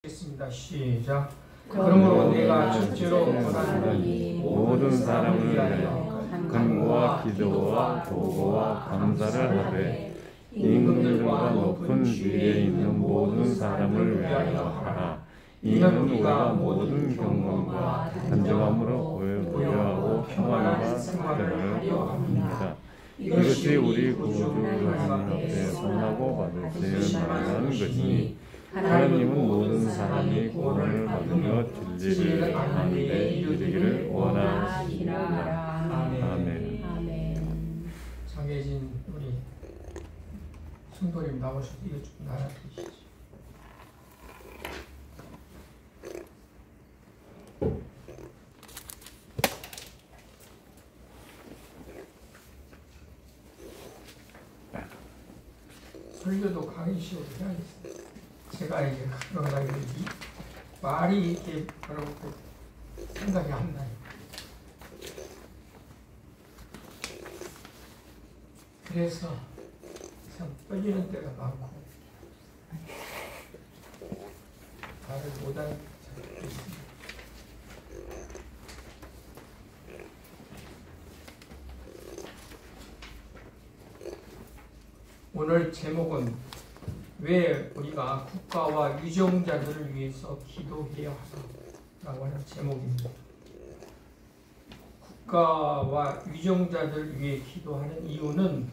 하겠습니다. 시작. 그러므로 내가 첫째로 원하노니 모든 사람을 위하여 간구와 기도와 도구와 감사를 하되 임금들과 높은 위에 있는 모든 사람을 위하여 하라. 이는 우리가 모든 경건과 단정함으로 보여하고 평안과 생활을 하려 합니다. 이것이 우리 구주 하나님 앞에 선하고 받을 때 말하는 것이니 하나님은 모든 사람이 구원을 받으며 진리를 아는 데 이르기를 원하시니라. 아멘. 장애진 우리 성도님 나오셔서 이거 좀 나눠주시죠. 설교도 강의식으로 해야겠어요. 제가 이제 그러다 이 말이 이렇게 뭐라고 생각이 안 나요. 그래서 참 떨리는 때가 많고 말을 못하는 때가 있습니다. 오늘 제목은 왜 우리가 국가와 위정자들을 위해서 기도해야 하나라고 하는 제목입니다. 국가와 위정자들을 위해 기도하는 이유는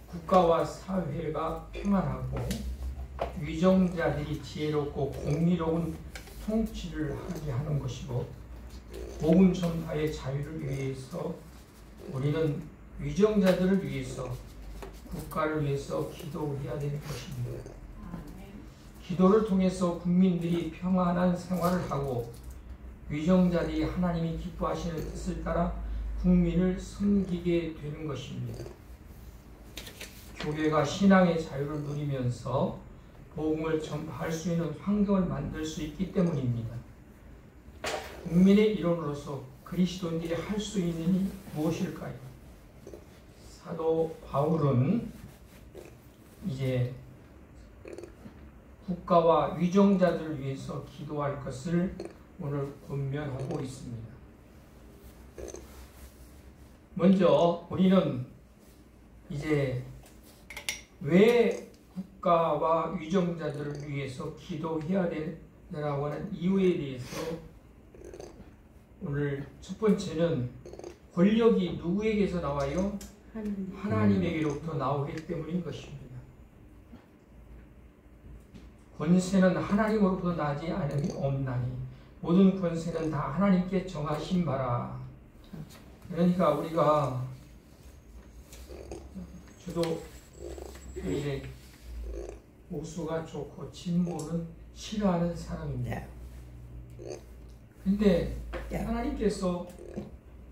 국가와 사회가 평안하고 위정자들이 지혜롭고 공의로운 통치를 하게 하는 것이고 복음 전파의 자유를 위해서 우리는 위정자들을 위해서 국가를 위해서 기도해야 되는 것입니다. 기도를 통해서 국민들이 평안한 생활을 하고 위정자들이 하나님이 기뻐하시는 뜻을 따라 국민을 섬기게 되는 것입니다. 교회가 신앙의 자유를 누리면서 복음을 전파할 수 있는 환경을 만들 수 있기 때문입니다. 국민의 일원으로서 그리스도인들이 할 수 있는 일이 무엇일까요? 사도 바울은 이제 국가와 위정자들을 위해서 기도할 것을 오늘 권면하고 있습니다. 먼저 우리는 이제 왜 국가와 위정자들을 위해서 기도해야 되라고 하는 이유에 대해서 오늘 첫 번째는 권력이 누구에게서 나와요? 하나님에게로부터 나오기 때문인 것입니다. 권세는 하나님으로부터 나지 않음이 없나니 모든 권세는 다 하나님께 정하신 바라. 그러니까 우리가 저도 이제 보수가 좋고 진보는 싫어하는 사람입니다. 근데 하나님께서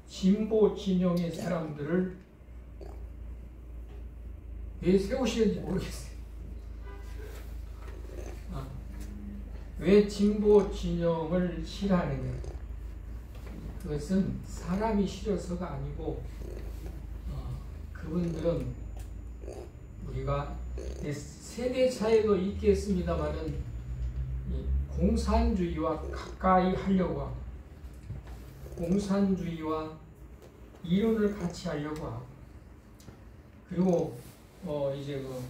진보 진영의 사람들을 왜 세우시는지 모르겠어요. 왜 진보 진영을 싫어하느냐? 그것은 사람이 싫어서가 아니고 그분들은 우리가 세대 차이도 있겠습니다만은 공산주의와 가까이 하려고 하고 공산주의와 이론을 같이 하려고 하고 그리고 이제 그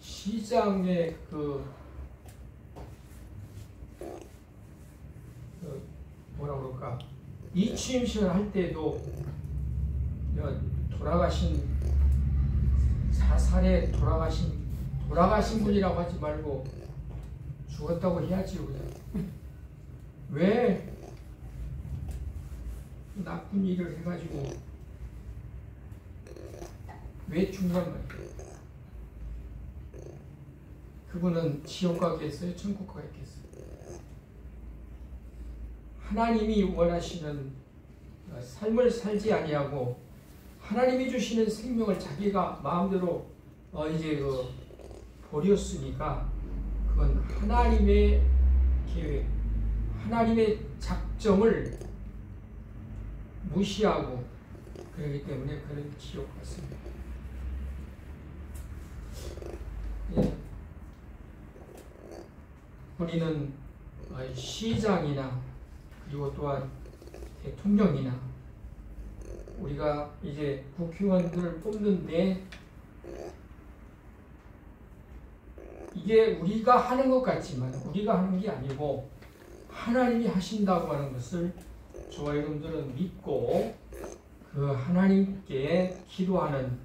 시장의 뭐라 그럴까 이취임식을 할 때도 돌아가신 자살에 돌아가신 분이라고 하지 말고 죽었다고 해야지요. 그냥 왜 나쁜 일을 해가지고 왜 죽냔 말이에요. 그분은 지옥 가겠어요? 천국 가겠어요? 하나님이 원하시는 삶을 살지 아니하고 하나님이 주시는 생명을 자기가 마음대로 이제 버렸으니까 그건 하나님의 계획, 하나님의 작정을 무시하고 그렇기 때문에 그는 지옥 같습니다. 예. 우리는 시장이나 그리고 또한 대통령이나 우리가 이제 국회의원들을 뽑는데 이게 우리가 하는 것 같지만 우리가 하는 게 아니고 하나님이 하신다고 하는 것을 저와 여러분들은 믿고 그 하나님께 기도하는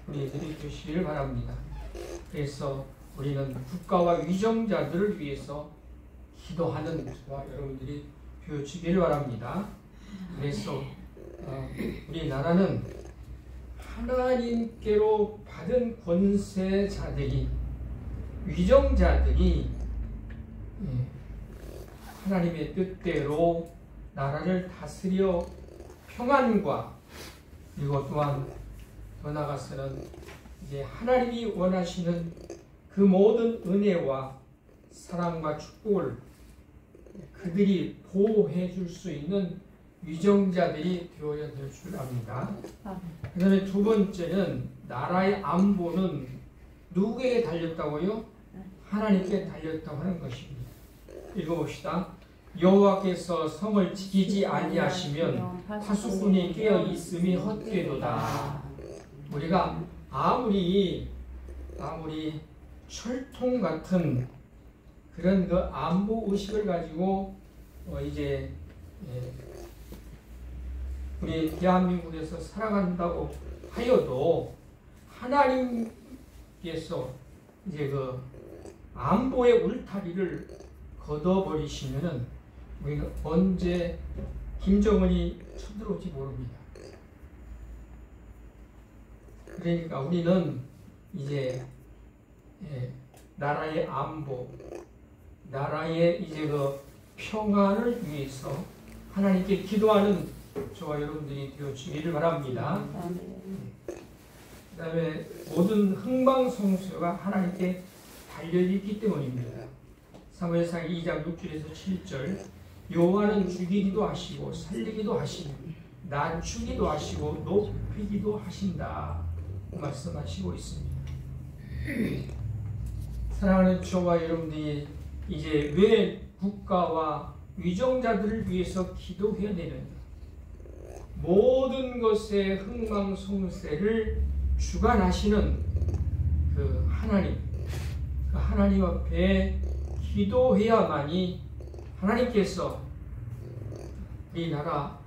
우리들이 되시기를 바랍니다. 그래서 우리는 국가와 위정자들을 위해서 기도하는 저와 여러분들이 되어지기를 바랍니다. 그래서 우리나라는 하나님께로 받은 권세자들이 위정자들이 하나님의 뜻대로 나라를 다스려 평안과 그리고 또한 더 나아가서는 이제 하나님이 원하시는 그 모든 은혜와 사랑과 축복을 그들이 보호해 줄 수 있는 위정자들이 되어야 될 줄 압니다. 그 다음에 두 번째는 나라의 안보는 누구에게 달렸다고요? 하나님께 달렸다고 하는 것입니다. 읽어봅시다. 여호와께서 성을 지키지 아니하시면 파수꾼이 깨어 있음이 헛되도다. 우리가 아무리 철통 같은 그런 그 안보 의식을 가지고 이제 우리 대한민국에서 살아간다고 하여도 하나님께서 이제 그 안보의 울타리를 걷어버리시면은 우리는 언제 김정은이 쳐들어올지 모릅니다. 그러니까 우리는 이제 나라의 안보, 나라의 이제 그 평안을 위해서 하나님께 기도하는 저와 여러분들이 되어주기를 바랍니다. 그 다음에 모든 흥망성쇠가 하나님께 달려있기 때문입니다. 사무엘상 2장 6절에서 7절 여호와는 죽이기도 하시고 살리기도 하시고 낮추기도 하시고 높이기도 하신다 말씀하시고 있습니다. 사랑하는 저와 여러분들이 이제 왜 국가와 위정자들을 위해서 기도해야 되는가? 모든 것의 흥망성쇠를 주관하시는 그 하나님 앞에 기도해야만이 하나님께서 이 나라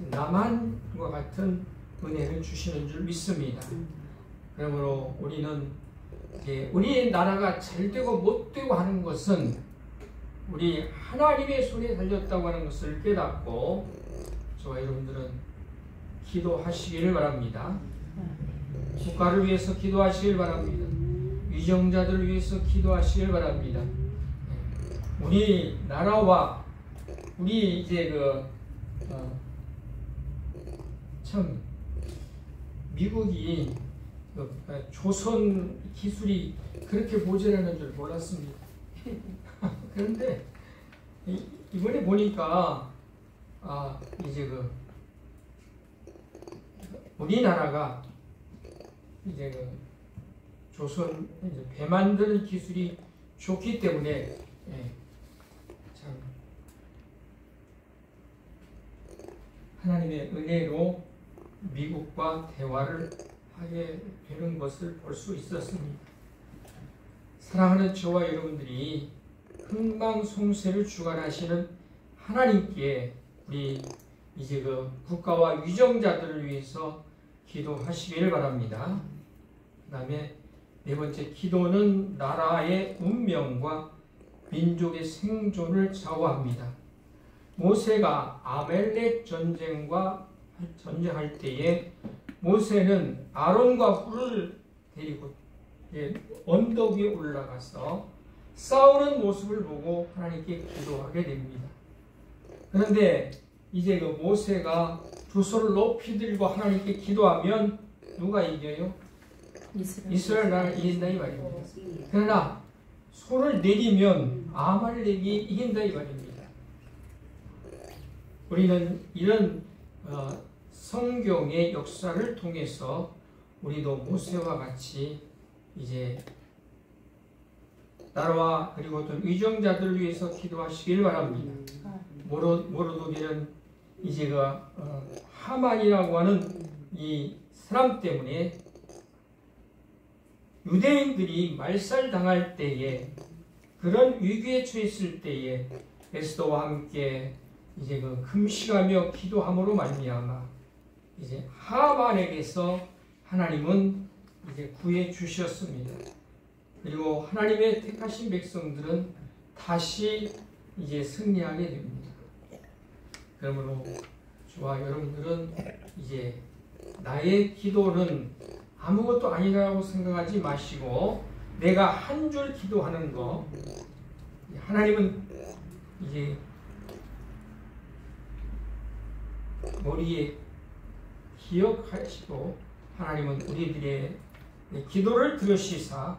남한과 같은 은혜를 주시는 줄 믿습니다. 그러므로 우리는 우리 나라가 잘되고 못되고 하는 것은 우리 하나님의 손에 달렸다고 하는 것을 깨닫고 저와 여러분들은 기도하시기를 바랍니다. 국가를 위해서 기도하시길 바랍니다. 위정자들을 위해서 기도하시길 바랍니다. 우리 나라와 우리 이제 참 미국이 조선 기술이 그렇게 보존하는 줄 몰랐습니다. 그런데 이번에 보니까 이제 우리나라가 이제 조선 이제 배 만드는 기술이 좋기 때문에 참 하나님의 은혜로 미국과 대화를 하게 되는 것을 볼 수 있었습니다. 사랑하는 저와 여러분들이 흥망성쇠를 주관하시는 하나님께 우리 이제 국가와 위정자들을 위해서 기도하시기를 바랍니다. 그 다음에 네 번째, 기도는 나라의 운명과 민족의 생존을 좌우합니다. 모세가 아멜렉 전쟁할 때에 모세는 아론과 훌을 데리고 언덕 위에 올라가서 싸우는 모습을 보고 하나님께 기도하게 됩니다. 그런데 이제 모세가 두 손을 높이 들고 하나님께 기도하면 누가 이겨요? 이스라엘 나라가 이긴다 이 말입니다. 그러나 손을 내리면 아말렉이 이긴다 이 말입니다. 우리는 이런 성경의 역사를 통해서 우리도 모세와 같이 이제 나라와 그리고 어떤 위정자들을 위해서 기도하시길 바랍니다. 모로도게는 이제 하만이라고 하는 이 사람 때문에 유대인들이 말살당할 때에 그런 위기에 처했을 때에 에스더와 함께 이제 금식하며 기도함으로 말미암아 이제 하만에게서 하나님은 이제 구해 주셨습니다. 그리고 하나님의 택하신 백성들은 다시 이제 승리하게 됩니다. 그러므로 저와 여러분들은 이제 나의 기도는 아무것도 아니라고 생각하지 마시고 내가 한 줄 기도하는 거 하나님은 이제 머리에 기억하시고 하나님은 우리들의 기도를 들으시사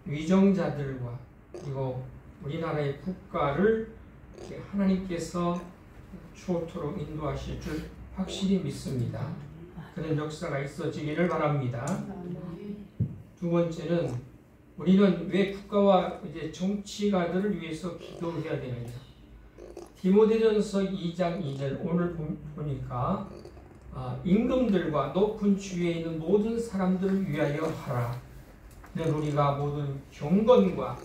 위정자들과 그리고 우리나라의 국가를 하나님께서 추호토록 인도하실 줄 확실히 믿습니다. 그런 역사가 있어지기를 바랍니다. 두 번째는 우리는 왜 국가와 이제 정치가들을 위해서 기도해야 되느냐? 디모데전서 2장 2절 오늘 보니까 임금들과 높은 주위에 있는 모든 사람들을 위하여 하라. 이는 우리가 모든 경건과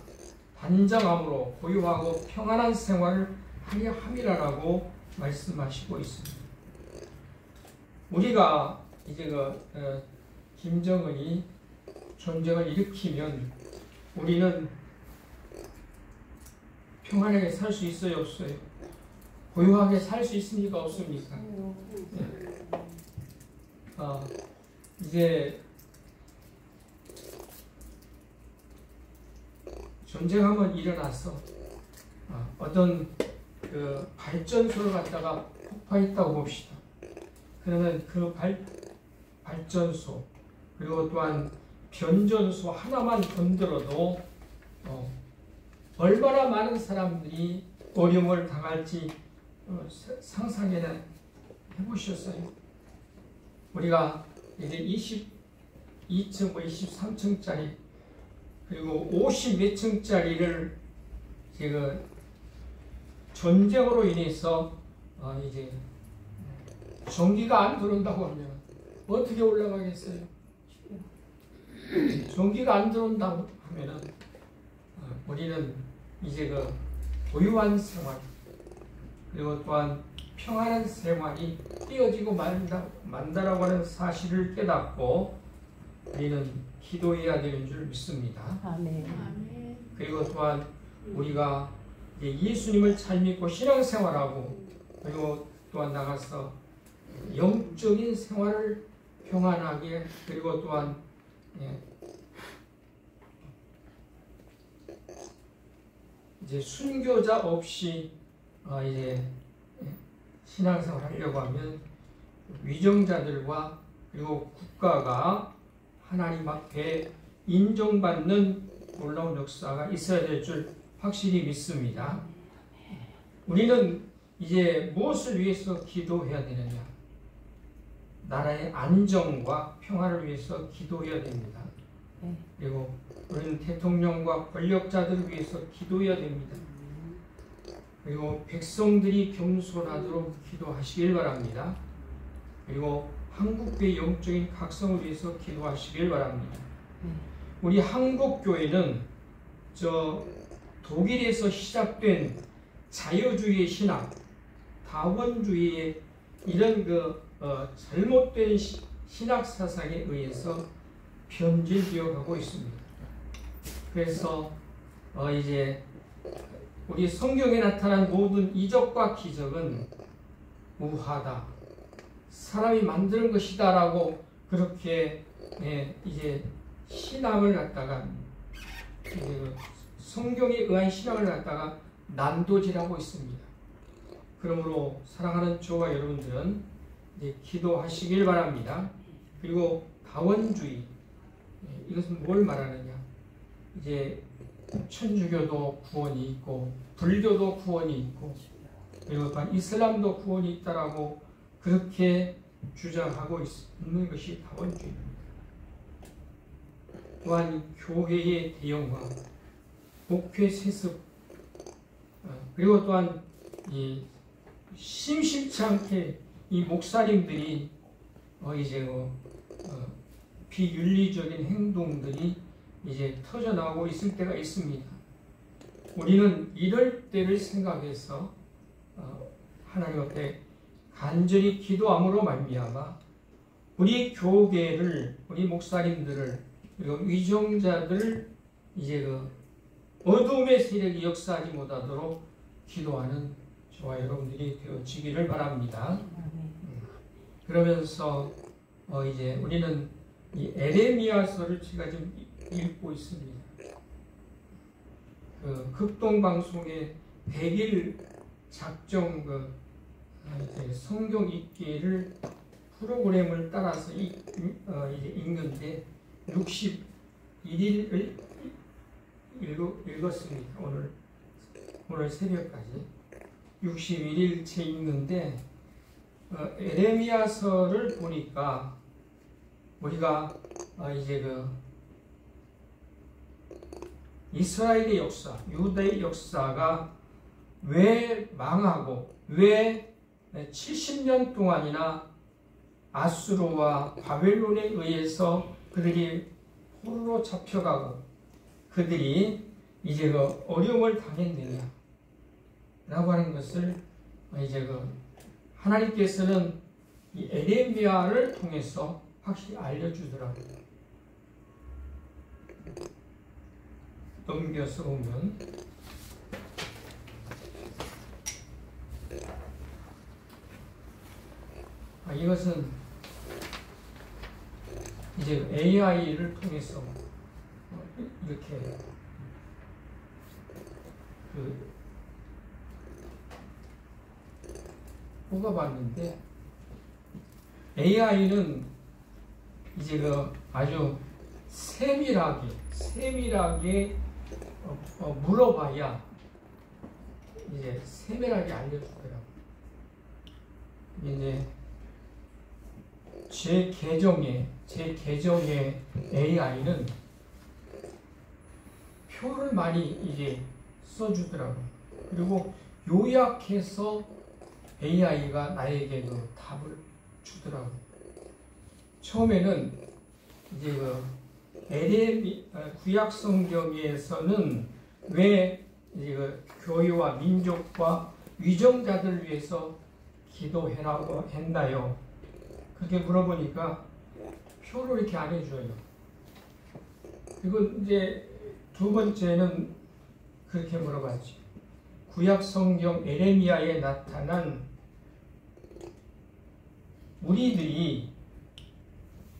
단정함으로 고요하고 평안한 생활을 하려 함이라라고 말씀하시고 있습니다. 우리가 이제 김정은이 전쟁을 일으키면 우리는 평안하게 살 수 있어요, 없어요? 고요하게 살 수 있습니까, 없습니까? 네. 이제 전쟁 한번 일어나서 어떤 발전소를 갖다가 폭파했다고 봅시다. 그러면 그 발전소 그리고 또한 변전소 하나만 건드려도 얼마나 많은 사람들이 어려움을 당할지 상상이나 해보셨어요? 우리가 이제 22층, 23층짜리 그리고 50 몇 층짜리를 제가 전쟁으로 인해서 이제 전기가 안 들어온다고 하면 어떻게 올라가겠어요? 전기가 안 들어온다고 하면은 우리는 이제 고유한 생활 그리고 또한 평안한 생활이 띄어지고 만다라고 하는 사실을 깨닫고 우리는 기도해야 되는 줄 믿습니다. 아멘. 그리고 또한 우리가 예수님을 잘 믿고 신앙생활하고 그리고 또한 나가서 영적인 생활을 평안하게 그리고 또한 이제 순교자 없이 이제 신앙생활 하려고 하면 위정자들과 그리고 국가가 하나님 앞에 인정받는 놀라운 역사가 있어야 될 줄 확실히 믿습니다. 우리는 이제 무엇을 위해서 기도해야 되느냐? 나라의 안정과 평화를 위해서 기도해야 됩니다. 그리고 우리는 대통령과 권력자들을 위해서 기도해야 됩니다. 그리고 백성들이 겸손하도록 기도하시길 바랍니다. 그리고 한국교회 영적인 각성을 위해서 기도하시길 바랍니다. 우리 한국교회는 독일에서 시작된 자유주의 신학, 다원주의의 이런 잘못된 신학 사상에 의해서 변질되어 가고 있습니다. 그래서 이제 우리 성경에 나타난 모든 이적과 기적은 우하다, 사람이 만드는 것이다라고 그렇게 이제 신앙을 갖다가 성경에 의한 신앙을 갖다가 난도질하고 있습니다. 그러므로 사랑하는 저와 여러분들은 이제 기도하시길 바랍니다. 그리고 다원주의, 이것은 뭘 말하느냐? 이제 천주교도 구원이 있고 불교도 구원이 있고 그리고 또한 이슬람도 구원이 있다라고 그렇게 주장하고 있는 것이 다원주의입니다. 또한 교회의 대형화, 목회 세습, 그리고 또한 이 심심치 않게 이 목사님들이 이제 비윤리적인 행동들이 이제 터져나오고 있을 때가 있습니다. 우리는 이럴 때를 생각해서 하나님 앞에 간절히 기도함으로 말미암아 우리 교계를, 우리 목사님들을, 그리고 위정자들을 이제 어둠의 세력이 역사하지 못하도록 기도하는 저와 여러분들이 되어지기를 바랍니다. 그러면서 이제 우리는 이 에레미야서를 제가 지금 읽고 있습니다. 그 극동방송의 100일 작정 성경 읽기를 프로그램을 따라서 이제 읽는데 61일을 읽었습니다. 오늘 새벽까지 61일째 읽는데 에레미야서를 보니까 우리가 이제 이스라엘의 역사, 유다의 역사가 왜 망하고 왜 70년 동안이나 아수르와 바벨론에 의해서 그들이 포로로 잡혀가고 그들이 이제 어려움을 당했느냐 라고 하는 것을 이제 하나님께서는 이 에레미야를 통해서 확실히 알려주더라고요. 넘겨서 보면 이것은 이제 AI를 통해서 이렇게 뽑아봤는데 AI는 이제 아주 세밀하게 물어봐야 이제 세밀하게 알려주더라고요. 이제 제 계정의 AI는 표를 많이 이제 써주더라고요. 그리고 요약해서 AI가 나에게 답을 주더라고요. 처음에는 이제 구약 성경에서는 왜 이제 교회와 민족과 위정자들을 위해서 기도해라고 했나요? 그렇게 물어보니까 표를 이렇게 안 해줘요. 그리고 이제 두 번째는 그렇게 물어봤죠. 구약 성경 에레미야에 나타난 우리들이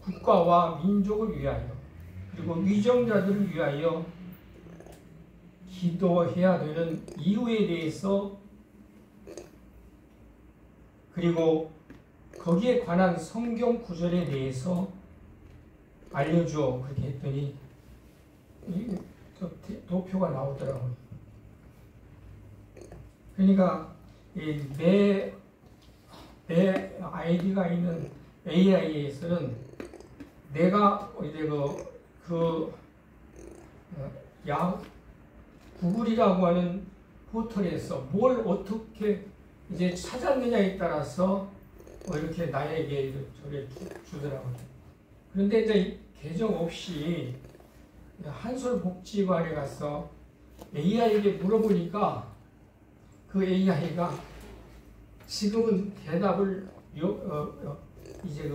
국가와 민족을 위하여 그리고 위정자들을 위하여 기도해야 되는 이유에 대해서 그리고 거기에 관한 성경 구절에 대해서 알려줘 그렇게 했더니 도표가 나오더라고요. 그러니까 내 아이디가 있는 AI에서는 내가 이제 구글이라고 하는 포털에서 뭘 어떻게 이제 찾았느냐에 따라서 이렇게 나에게 저를 주더라고요. 그런데 이제 계정 없이 한솔복지관에 가서 AI에게 물어보니까 그 AI가 지금은 대답을 이제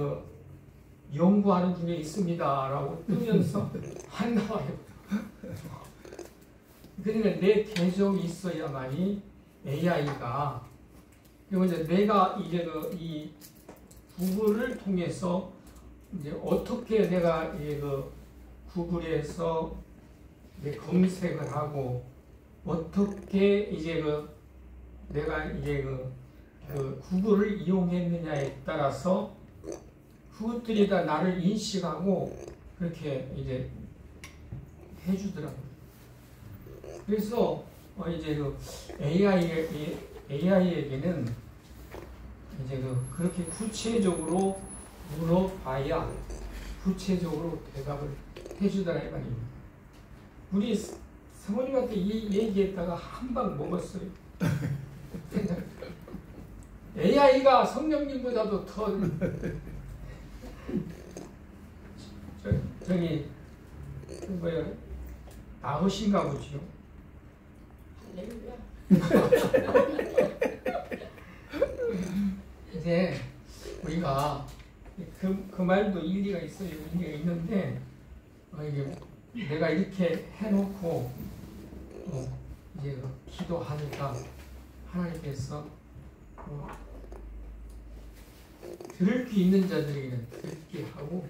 연구하는 중에 있습니다라고 뜨면서 안 나와요. 그러니까 내 계정이 있어야만이 AI가 그리고 이제 내가 이제 이 구글을 통해서 이제 어떻게 내가 이제 구글에서 이제 검색을 하고 어떻게 이제 내가 이제 구글을 이용했느냐에 따라서 그것들이 다 나를 인식하고 그렇게 이제 해주더라고요. 그래서 이제 AI에게는 이제 그렇게 구체적으로 물어봐야 구체적으로 대답을 해주더라 이 말입니다. 우리 사모님한테 이 얘기했다가 한 방 먹었어요. AI가 성령님보다도 더 저기 뭐야 나으신가 보지요. 이제 우리가 그 말도 일리가 있어요. 일리가 있는데 이게 내가 이렇게 해놓고 이제 기도하니까 하나님께서 들을 귀 있는 자들에게는 듣게 하고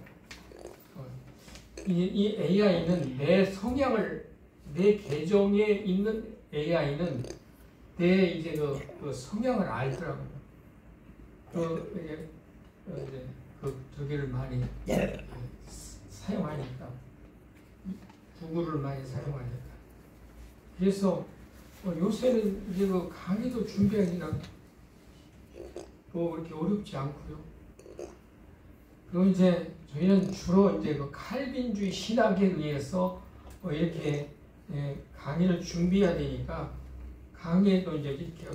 이 AI는 내 성향을 내 계정에 있는 AI는 내 이제 그 성향을 알더라고요. 저기를 많이 사용하니까 구글을 많이 사용하니까 그래서 요새는 이제 그 강의도 준비하기나 뭐 그렇게 어렵지 않고요. 그리고 이제 저희는 주로 이제 그 칼빈주의 신학에 의해서 이렇게 강의를 준비해야 되니까 강의에도 이제 이렇게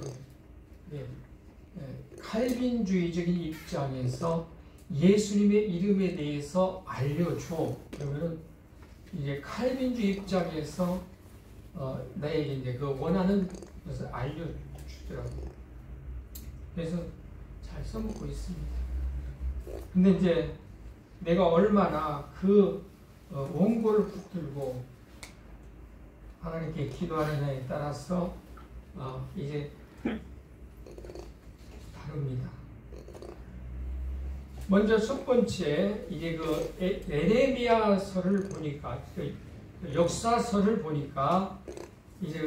칼빈주의적인 입장에서 예수님의 이름에 대해서 알려줘. 그러면은 이제 칼빈주의 입장에서 나에게 이제 그 원하는 것을 알려주더라고요. 그래서 잘 써먹고 있습니다. 근데 이제 내가 얼마나 그 원고를 붙들고 하나님께 기도하느냐에 따라서 이제 다릅니다. 먼저 첫 번째 이제 그 에레미야서를 보니까 그 역사서를 보니까 이제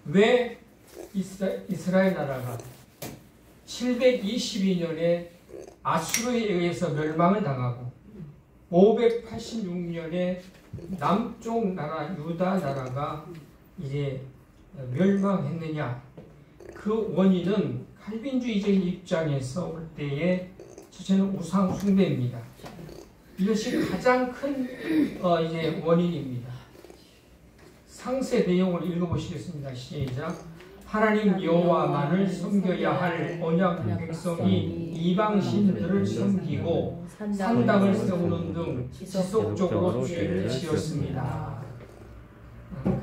왜 이스라엘 나라가 722년에 아수르에 의해서 멸망을 당하고 586년에 남쪽 나라 유다 나라가 이제 멸망했느냐. 그 원인은 칼빈주의적인 입장에서 볼 때에 첫째는 우상 숭배입니다. 이것이 가장 큰 이제 원인입니다. 상세 내용을 읽어보시겠습니다. 시작. 하나님 여호와만을 섬겨야 할 언약 백성이 이방신들을 섬기고 산당을 세우는 등 지속적으로 죄를 지었습니다.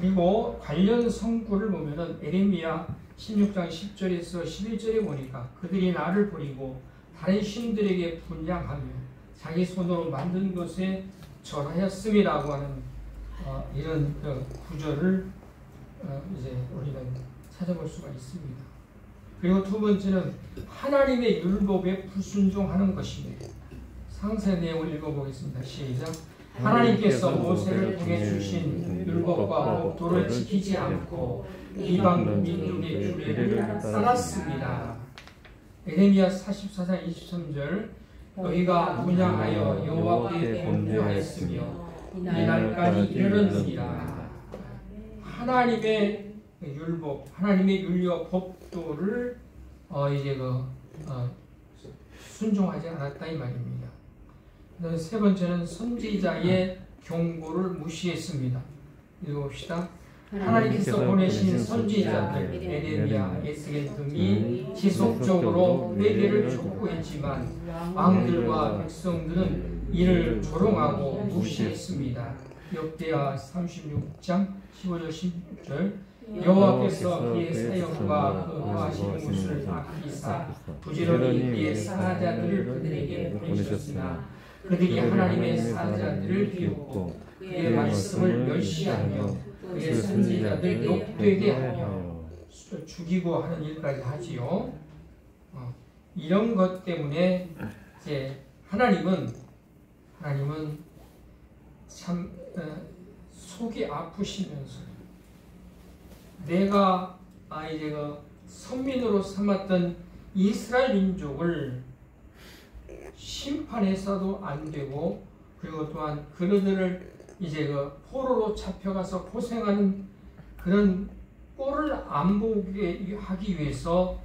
그리고 관련 성구를 보면은 에레미야 16장 10절에서 11절에 보니까 그들이 나를 버리고 다른 신들에게 분양하며 자기 손으로 만든 것에 절하였음이라고 하는 이런 구절을 이제 우리는 찾아볼 수가 있습니다. 그리고 두 번째는 하나님의 율법에 불순종하는 것입니다. 상세 내용을 읽어보겠습니다. 시작. 하나님께서 모세를 통해 주신 율법과 법도를 지키지 않고 이방 민족의 규례를 따랐습니다. 에레미야 44장 23절. 너희가 분향하여 여호와께 범죄하였으며 이날까지 이르렀느니라. 하나님의 율법, 하나님의 율법 법도를 이제 순종하지 않았다 이 말입니다. 세 번째는 선지자의 경고를 무시했습니다. 읽어봅시다. 하나님께서 보내신 선지자들 에레미야, 에스겔 등이 지속적으로 회개를 촉구했지만 왕들과 백성들은 이를 조롱하고 무시했습니다. 역대하 36장 15절 16절. 여호와께서 그의 사역과 그 하시는 것을 아끼사 부지런히 그의 사자들을 그들에게 보내셨으나 그들이 하나님의 사자들을 비웃고 그의 말씀을 멸시하며 그의 선지자들 욕되게 하며 죽이고 하는 일까지 하지요. 이런 것 때문에 이제 하나님은 참 속이 아프시면서 내가 이제 선민으로 삼았던 이스라엘 민족을 심판해서도 안 되고 그리고 또한 그들을 이제 포로로 잡혀가서 고생하는 그런 꼴을 안 보게 하기 위해서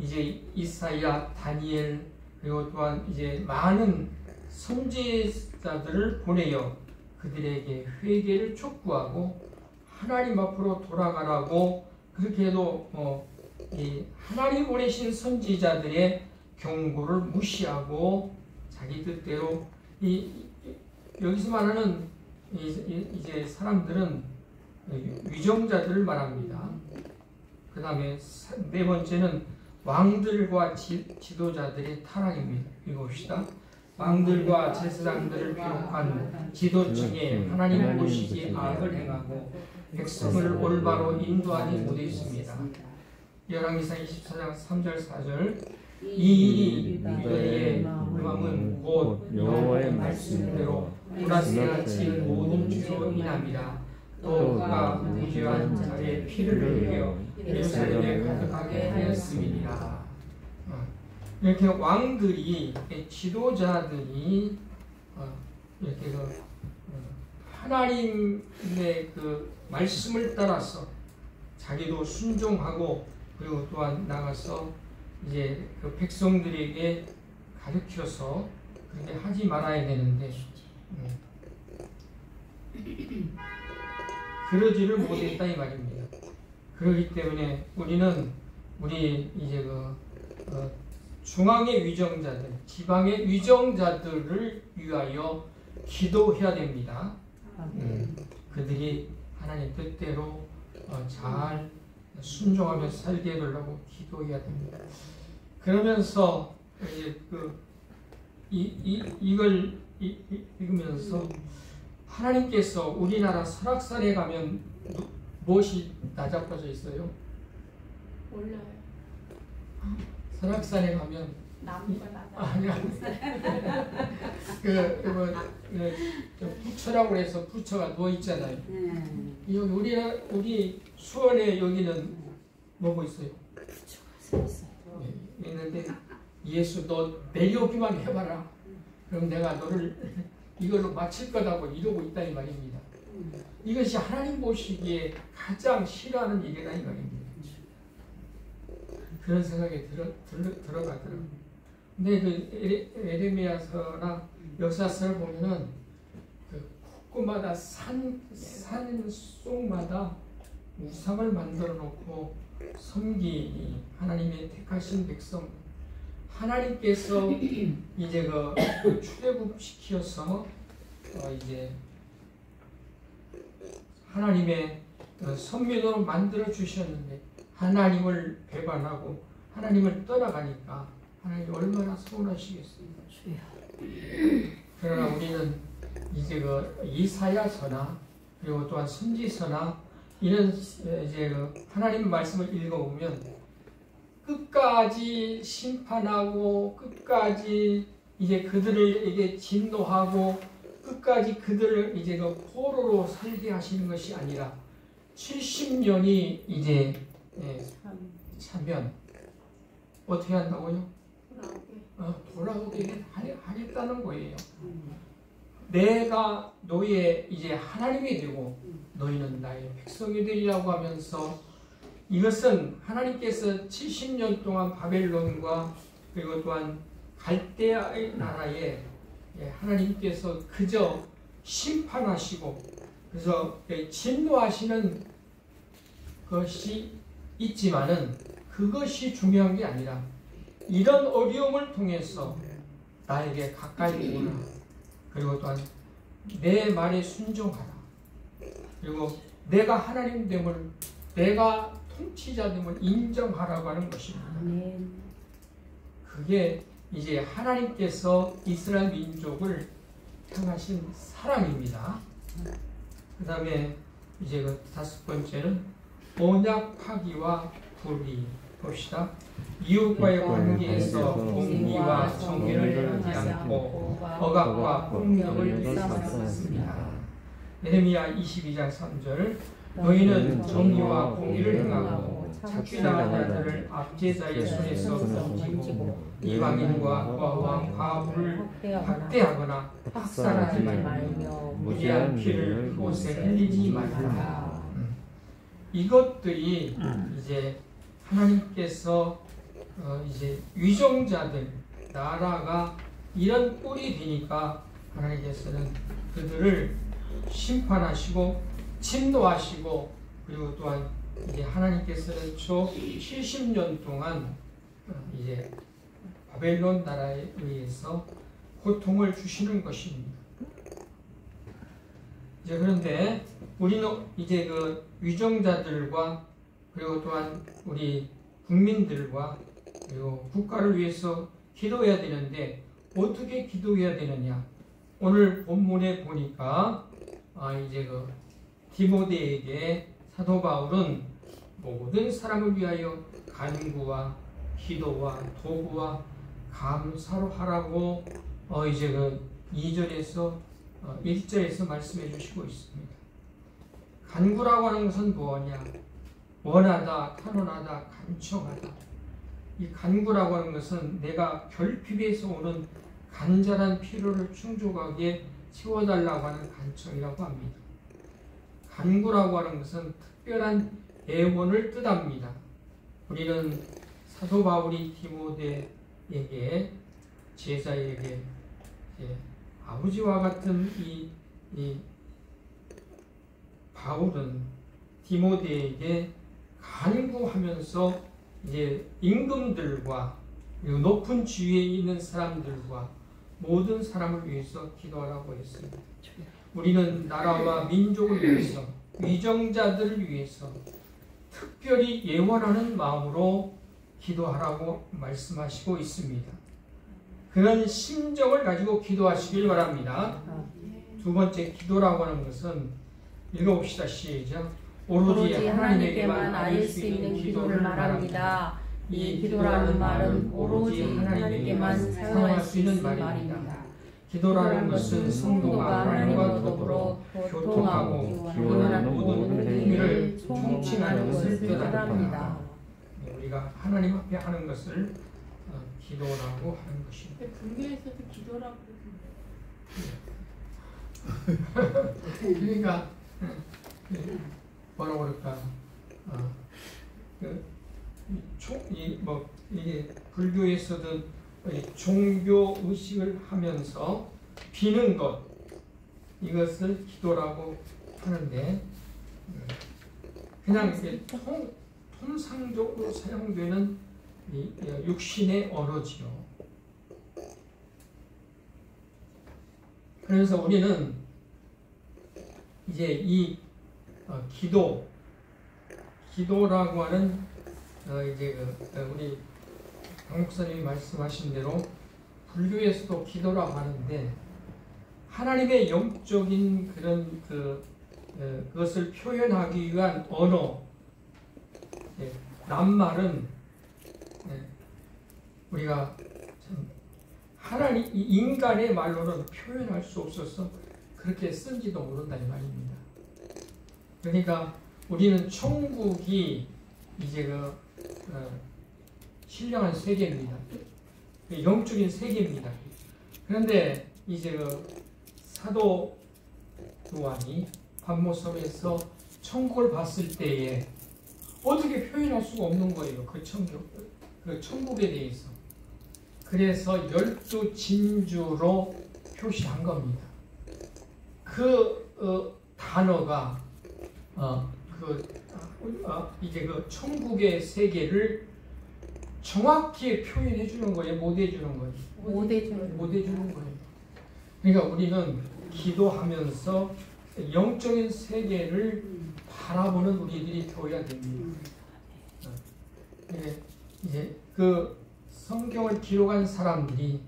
이제 이사야, 다니엘 그리고 또한 이제 많은 선지자들을 보내어 그들에게 회개를 촉구하고 하나님 앞으로 돌아가라고 그렇게 해도 이 하나님 보내신 선지자들의 경고를 무시하고 자기 뜻대로 여기서 말하는 이제 사람들은 위정자들을 말합니다. 그 다음에 네 번째는 왕들과 지도자들의 타락입니다. 읽어봅시다. 왕들과 제사장들을 비롯한 지도층에 하나님 보시기에 악을 행하고 백성을 올바로 인도하지 못했습니다. 열왕기상 24장 3절 4절 이 일이 너희의 마음은 곧 여호와의 말씀대로 브라스가 지은 모든 죄로 인함이라. 또 그가 무죄한 자의 피를 흘려 예루살렘에 가득하게 하였음이니라. 이렇게 왕들이 지도자들이 이렇게 하나님의 그 말씀을 따라서 자기도 순종하고 그리고 또한 나가서 이제 그 백성들에게 가르쳐서 그렇게 하지 말아야 되는데 그러지를 못했다 이 말입니다. 그렇기 때문에 우리 이제 중앙의 위정자들, 지방의 위정자들을 위하여 기도해야 됩니다. 그들이 하나님 뜻대로 잘 순종하며 살게 해달라고 기도해야 됩니다. 그러면서 이제 이걸 읽으면서 하나님께서 우리나라 설악산에 가면 무엇이 나잡혀져 있어요? 몰라요. 설악산에 가면 나무가 부처라고 해서 부처가 누워 있잖아요. 여기 우리 수원에 여기는 뭐고 있어요? 부처가 서 있어요. 있는데 예수 너 내려오기만 해봐라. 그럼 내가 너를 이걸로 마칠 거다고 이러고 있다 이 말입니다. 이것이 하나님 보시기에 가장 싫어하는 일이다 이 말입니다. 그런 생각이 들어가더라고요. 근데 그 에레미야서나 역사서를 보면은 그 곳곳마다 산 속마다 우상을 만들어 놓고 섬기 하나님의 택하신 백성 하나님께서 이제 그 출애굽 시켜서 이제 하나님의 선민으로 만들어 주셨는데 하나님을 배반하고 하나님을 떠나가니까 하나님이 얼마나 서운하시겠습니까? 그러나 우리는 이제 그 이사야서나 그리고 또한 선지서나 이런 이제 그 하나님 말씀을 읽어보면 끝까지 심판하고 끝까지 이제 그들에게 진노하고 끝까지 그들을 이제 그 포로로 살게 하시는 것이 아니라 70년이 이제 차면 어떻게 한다고요? 돌아오게 하겠다는 거예요. 내가 너희의 이제 하나님이 되고 너희는 나의 백성이 되리라고 하면서 이것은 하나님께서 70년 동안 바벨론과 그리고 또한 갈대아의 나라에 하나님께서 그저 심판하시고 그래서 진노하시는 것이 있지만은 그것이 중요한 게 아니라 이런 어려움을 통해서 나에게 가까이 오라. 그리고 또한 내 말에 순종하라. 그리고 내가 하나님 됨을 내가 통치자 됨을 인정하라고 하는 것입니다. 그게 이제 하나님께서 이스라엘 민족을 향하신 사랑입니다. 그 다음에 이제 그 다섯 번째는 언약 파기와 불의. 봅시다. 이웃과의 관계에서 공의와 정의를 하지 않고 억압과 폭력을 일삼았습니다. 예레미야 22장 3절 너희는 정의와 공의를 행하고 착취당한 자들을 압제자의 손에서 건지고 이방인과 과부와 과부를 학대하거나 학살하지 말며 무죄한 피를 그곳에 흘리지 말라. 이것들이 이제 하나님께서 이제 위정자들 나라가 이런 꼴이 되니까 하나님께서는 그들을 심판하시고 침노하시고 그리고 또한 이제 하나님께서는 초 70년 동안 이제 바벨론 나라에 의해서 고통을 주시는 것입니다. 이제 그런데 우리는 이제 그 위정자들과 그리고 또한 우리 국민들과 그리고 국가를 위해서 기도해야 되는데 어떻게 기도해야 되느냐? 오늘 본문에 보니까 이제 그 디모데에게 사도 바울은 모든 사람을 위하여 간구와 기도와 도구와 감사로 하라고 이제 그 2절에서 1절에서 말씀해 주시고 있습니다. 간구라고 하는 것은 뭐냐? 원하다, 탄원하다, 간청하다. 이 간구라고 하는 것은 내가 결핍에서 오는 간절한 필요를 충족하게 채워달라고 하는 간청이라고 합니다. 간구라고 하는 것은 특별한 애원을 뜻합니다. 우리는 사도 바울이 디모데에게 제자에게 아버지와 같은 이 바울은 디모데에게 간구하면서 이제 임금들과 그리고 높은 지위에 있는 사람들과 모든 사람을 위해서 기도하라고 했습니다. 우리는 나라와 민족을 위해서 위정자들을 위해서 특별히 예원하는 마음으로 기도하라고 말씀하시고 있습니다. 그런 심정을 가지고 기도하시길 바랍니다. 두 번째 기도라고 하는 것은 읽어봅시다. 시작. 오로지 하나님에게만 아뢰 수 있는 기도를 말합니다. 이 기도라는 말은 오로지 하나님께만 사용할 수 있는 말입니다. 기도라는 것은 성도가 하나님과 더불어 교통하고 기원하는 모든 행위를 총칭하는 것을 뜻합니다. 우리가 하나님 앞에 하는 것을 기도라고 하는 것입니다. 불교에서도 기도라고 그러는데. 그러니까 뭐라고 그럴까? 이게 불교에서도 종교 의식을 하면서 비는 것, 이것을 기도라고 하는데 그냥 이렇게 통상적으로 사용되는 육신의 언어지요. 그래서 우리는 이제 이 기도라고 하는 이제 우리 강 목사님이 말씀하신 대로 불교에서도 기도라고 하는데 하나님의 영적인 그런 그것을 표현하기 위한 언어, 낱말은 우리가 참 하나님 인간의 말로는 표현할 수 없어서 그렇게 쓴지도 모른다 이 말입니다. 그러니까 우리는 천국이 이제 신령한 세계입니다. 영적인 세계입니다. 그런데 이제 사도 요한이 patmos섬에서 천국을 봤을 때에 어떻게 표현할 수가 없는 거예요. 그 천국에 대해서. 그래서 12진주로 표시한 겁니다. 그 단어가 이제 그 천국의 세계를 정확히 표현해 주는 거예요? 못 해주는 거예요? 못 해주는 거예요. 그러니까 우리는 기도하면서 영적인 세계를 바라보는 우리들이 되어야 됩니다. 이제 그 성경을 기록한 사람들이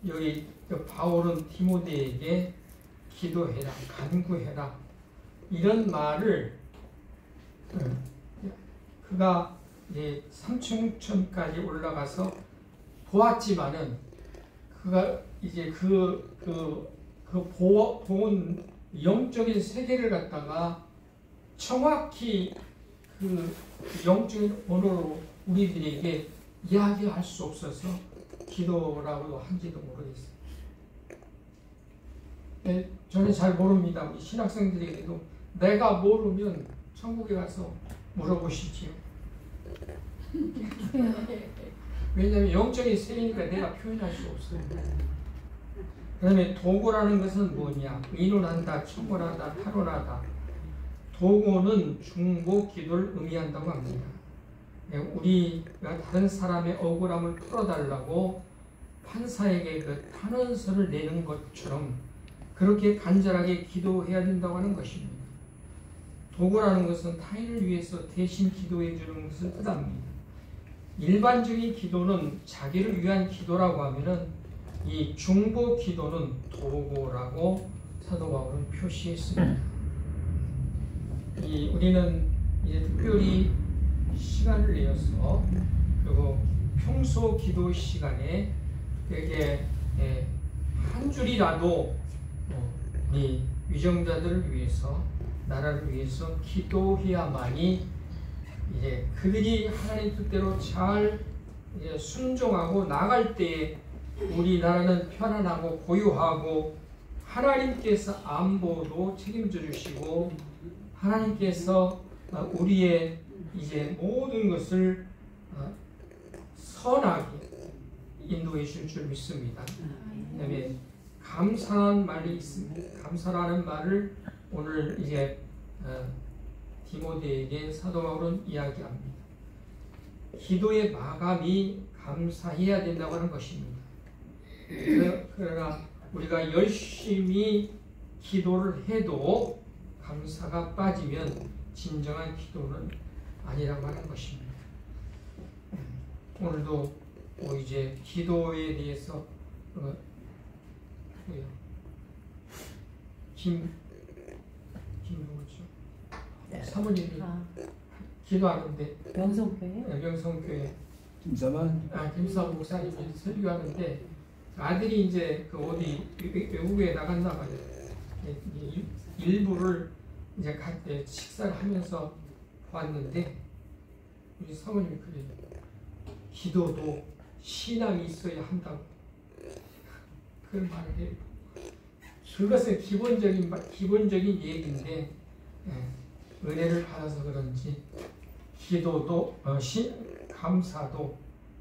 여기 바울은 디모데에게 기도해라, 간구해라 이런 말을 그가 이제 삼층천까지 올라가서 보았지만은 그가 이제 본 영적인 세계를 갖다가 정확히 그 영적인 언어로 우리들에게 이야기할 수 없어서 기도라고 한지도 모르겠어요. 네, 저는 잘 모릅니다. 우리 신학생들에게도 내가 모르면 천국에 가서 물어보시지요. 왜냐하면 영적인 세계니까 내가 표현할 수 없어요. 그다음에 도고라는 것은 뭐냐? 의논한다, 청원하다, 타론하다. 도고는 중보 기도를 의미한다고 합니다. 우리가 다른 사람의 억울함을 풀어달라고 판사에게 그 탄원서를 내는 것처럼 그렇게 간절하게 기도해야 된다고 하는 것입니다. 도고라는 것은 타인을 위해서 대신 기도해 주는 것을 뜻합니다. 일반적인 기도는 자기를 위한 기도라고 하면은 이 중보 기도는 도고라고 사도 바울은 표시했습니다. 우리는 이제 특별히 시간을 내어서 그리고 평소 기도 시간에 이렇게 한 줄이라도 우리 위정자들을 위해서 나라를 위해서 기도해야만이 이제 그들이 하나님 뜻대로 잘 순종하고 나갈 때에 우리나라는 편안하고 고요하고 하나님께서 안보도 책임져 주시고 하나님께서 우리의 이제 모든 것을 선하게 인도해 주실 줄 믿습니다. 그다음에 감사라는 말이 있습니다. 감사라는 말을 오늘 이제 디모데에게 사도 바울은 이야기합니다. 기도의 마감이 감사해야 된다고 하는 것입니다. 그러나 우리가 열심히 기도를 해도 감사가 빠지면 진정한 기도는 아니라고 하는 것입니다. 오늘도 이제 기도에 대해서 누구죠? 사모님이 기도하는데 명성교회 김사만 목사님이 설교하는데 아들이 이제 그 어디 외국에 나갔나 봐요. 일부를 이제 식사를 하면서 봤는데 우리 사모님이 그래요. 기도도 신앙이 있어야 한다고 그런 말을 해요. 그것은 기본적인 얘기인데 은혜를 받아서 그런지 기도도 감사도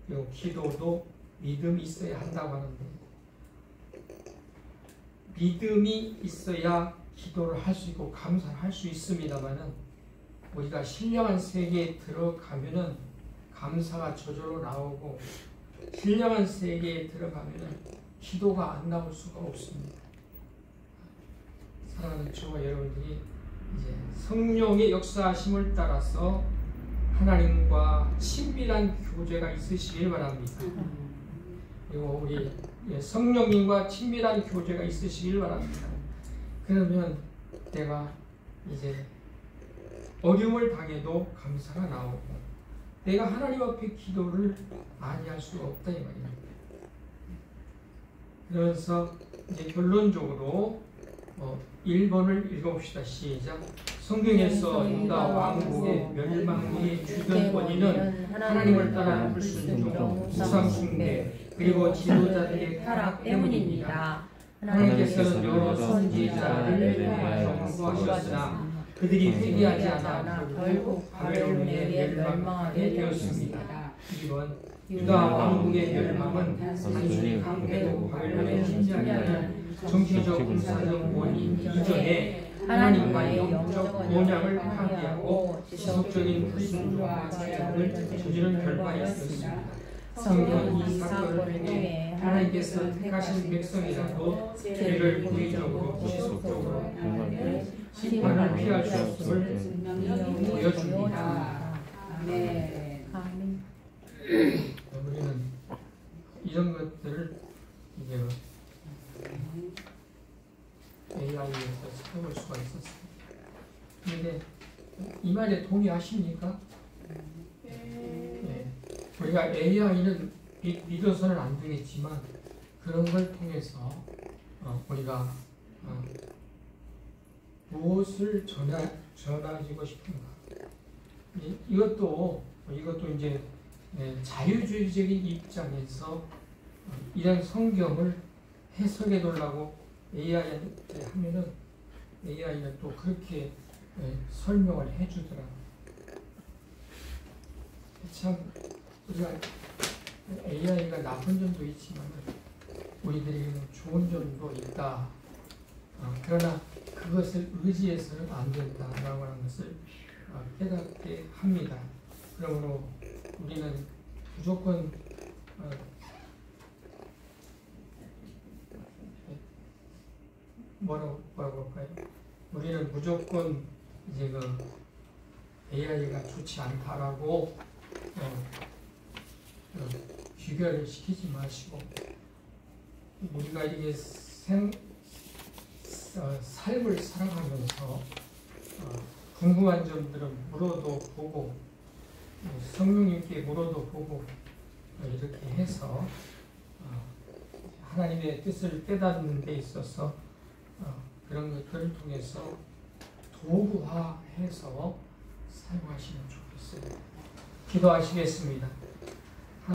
그리고 기도도 믿음이 있어야 한다고 하는데 믿음이 있어야 기도를 할 수 있고 감사를 할 수 있습니다만은 우리가 신령한 세계에 들어가면은 감사가 저절로 나오고 신령한 세계에 들어가면은 기도가 안 나올 수가 없습니다. 사랑하는 저와 여러분들이 이제 성령의 역사하심을 따라서 하나님과 친밀한 교제가 있으시길 바랍니다. 그리고 우리 성령님과 친밀한 교제가 있으시길 바랍니다. 그러면 내가 이제 어려움을 당해도 감사가 나오고 내가 하나님 앞에 기도를 많이 할 수가 없다 이 말입니다. 그래서 이제 결론적으로 1번을 읽어봅시다. 시작. 성경에서 유다 왕국의 멸망의 주된 원인은 하나님을 따라 불순종, 우상 숭배 그리고 지도자들의 타락 때문입니다. 하나님께서는 여러 선지자를 경고하셨으나 그들이 회개하지 않아 결국 바벨론에 멸망하게 되었습니다. 2번 유다 왕국의 멸망은 단순히 강대국 바벨론의 침략이 아니라 정치적 군사적 원인 이전에 하나님과의 영적 언약을 파괴하고 지속적인 불순종과 죄악을 저지른 결과였습니다. 성경은 이 사건을 통해 하나님께서 택하신 백성이라도 죄를 고의적으로 지속적으로 심판을 피할 수 없음을 보여줍니다. 우리는 이런 것들을 이제 AI에서 찾아볼 수가 있었습니다. 그런데 이 말에 동의하십니까? 네. 우리가 AI는 믿어서는 안 되겠지만 그런 걸 통해서 우리가 무엇을 전하지고 싶은가? 이것도 이제 자유주의적인 입장에서 이런 성경을 해석해 놓으려고 AI한테 하면은 AI는 또 그렇게 설명을 해주더라. 참 우리가 AI가 나쁜 점도 있지만 우리들에게는 좋은 점도 있다. 그러나 그것을 의지해서는 안 된다라고 하는 것을 깨닫게 합니다. 그러므로 우리는 무조건 뭐라고 할까요? 우리는 무조건 이제 그 AI가 좋지 않다라고 귀결을 시키지 마시고 우리가 이게 삶을 살아가면서 궁금한 점들은 물어도 보고 성령님께 물어도 보고 이렇게 해서 하나님의 뜻을 깨닫는 데 있어서 그런 것들을 통해서 도구화해서 사용하시면 좋겠습니다. 기도하시겠습니다.